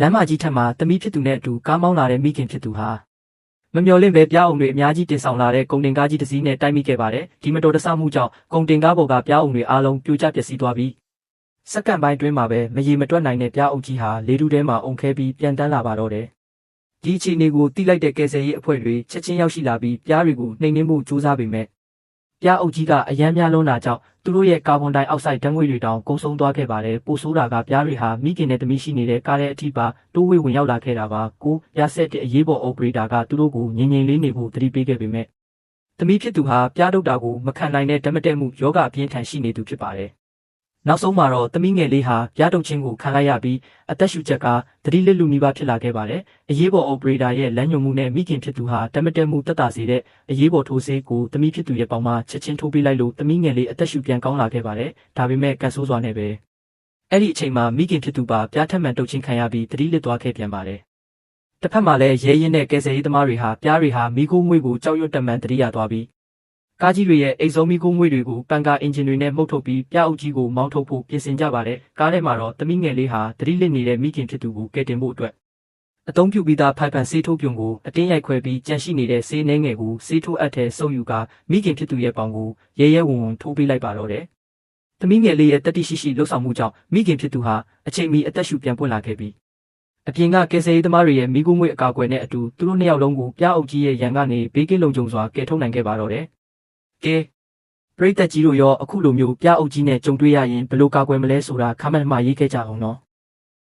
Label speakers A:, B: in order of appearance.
A: လမ်းမကြီးထက်မှာသမီးဖြစ်သူနဲ့အတူကားမောင်းလာတဲ့မိခင်ဖြစ်သူဟာမမျှော်လင့်ပဲပြားအုံတွေအများကြီးတင်ဆောင်လာတဲ့ကုန်တင်ကားကြီးတစ်စီးနဲ့တိုက်မိခဲ့ပါတယ်။ဒီမတော်တဆမှုကြောင့်ကုန်တင်ကားပေါ်ကပြားအုံတွေအားလုံးပြိုကျပျက်စီးသွားပြီးစက္ကန့်ပိုင်းတွင်းမှာပဲမရေမတွက်နိုင်တဲ့ပြားအုပ်ကြီးဟာလေထုထဲမှာအုံခဲပြီးပြန်တန်းလာပါတော့တယ်။ဒီအခြေအနေကိုသိလိုက်တဲ့ကယ်ဆယ်ရေးအဖွဲ့တွေချက်ချင်းရောက်ရှိလာပြီးပြားတွေကိုနှိမ်နင်းဖို့ကြိုးစားပေမဲ့ပြားအုပ်ကြီးကအရန်များလုံးတာကြောင့်သူတို့ရဲ့ကာဗွန်ဒိုင်အောက်ဆိုက်ဓာတ်ငွေ့တွေတောင်ကုန်ဆုံးသွားခဲ့ပါတယ်။ပိုဆိုးတာကပြားတွေဟာမိခင်နဲ့သမီးရှိနေတဲ့ကားတဲ့အထိပါတိုးဝေးဝင်ရောက်လာခဲ့တာပါ။ကိုပြားဆက်တဲ့အရေးပေါ် operator ကသူတို့ကိုငြိမ်ငြိမ်လေးနေဖို့သတိပေးခဲ့ပေမဲ့သမီးဖြစ်သူဟာပြားတုပ်တာကိုမခံနိုင်တဲ့ဓာတ်မတည့်မှုယောဂအပြင်းထန်ရှိနေသူဖြစ်ပါတယ်။နောက်ဆုံးမှာတော့သမီးငယ်လေးဟာပြားတုပ်ခြင်းကိုခံလိုက်ရပြီးအသက်ရှူချက်ကသတိလစ်လူနီးပါးဖြစ်လာခဲ့ပါတယ်။အရေးပေါ် operator ရဲ့လမ်းညွှန်မှုနဲ့မိခင်ဖြစ်သူဟာဓာတ်မတည့်မှုတက်တာစေတဲ့အရေးပေါ်ထိုးဆေးကိုသမီးဖြစ်သူရဲ့ပေါင်မှာချက်ချင်းထိုးပေးလိုက်လို့သမီးငယ်လေးအသက်ရှူပြန်ကောင်းလာခဲ့ပါတယ်။ဒါပေမဲ့ကန်ဆိုးစွာနဲ့ပဲအဲ့ဒီအချိန်မှာမိခင်ဖြစ်သူပါပြားထက်မှန်တုပ်ခြင်းခံရပြီးသတိလစ်သွားခဲ့ပြန်ပါတယ်။တစ်ဖက်မှာလည်းရဲရင်တဲ့ကယ်ဆယ်ရေးသမားတွေဟာပြားတွေဟာမိခိုးငွေ့ကိုကြောက်ရွံ့တက်မှန်သတိရသွားပြီးကားကြီးတွေရဲ့အိတ်ဆုံးမီကိုငွေတွေကိုပန်ကာအင်ဂျင်တွေနဲ့မှုတ်ထုတ်ပြီးပြားအုပ်ကြီးကိုမောင်းထုတ်ဖို့ပြင်ဆင်ကြပါတယ်။ကားထဲမှာတော့သမီးငယ်လေးဟာသတိလစ်နေတဲ့မိခင်ဖြစ်သူကိုကယ်တင်ဖို့အတွက်အသုံးပြုပြီးသားဖိုင်ပန်ဆေးထိုးပြုံကိုအတင်းရိုက်ခွဲပြီးကြန့်ရှိနေတဲ့ဆေးနှဲငယ်ကိုဆေးထိုးအပ်ထဲစုပ်ယူကာမိခင်ဖြစ်သူရဲ့ပေါင်ကိုရဲရဲဝံဝံထိုးပေးလိုက်ပါတော့တယ်။သမီးငယ်လေးရဲ့တတိရှိရှိလှုပ်ဆောင်မှုကြောင့်မိခင်ဖြစ်သူဟာအချိန်မီအသက်ရှူပြန်ပွင့်လာခဲ့ပြီးအပြင်ကကယ်ဆယ်ရေးသမားတွေရဲ့မိကိုငွေအကာအကွယ်နဲ့အတူသူတို့နှစ်ယောက်လုံးကိုပြားအုပ်ကြီးရဲ့ရန်ကနေဘေးကင်းလုံခြုံစွာကယ်ထုတ်နိုင်ခဲ့ပါတော့တယ်။ကဲပရိသတ်ကြီးတို့ရောအခုလိုမျိုးပြားအုပ်ကြီးနဲ့ကြုံတွေ့ရရင်ဘယ်လိုကာကွယ်မလဲဆိုတာခမန့်မှာရေးခဲ့ကြအောင်နော်။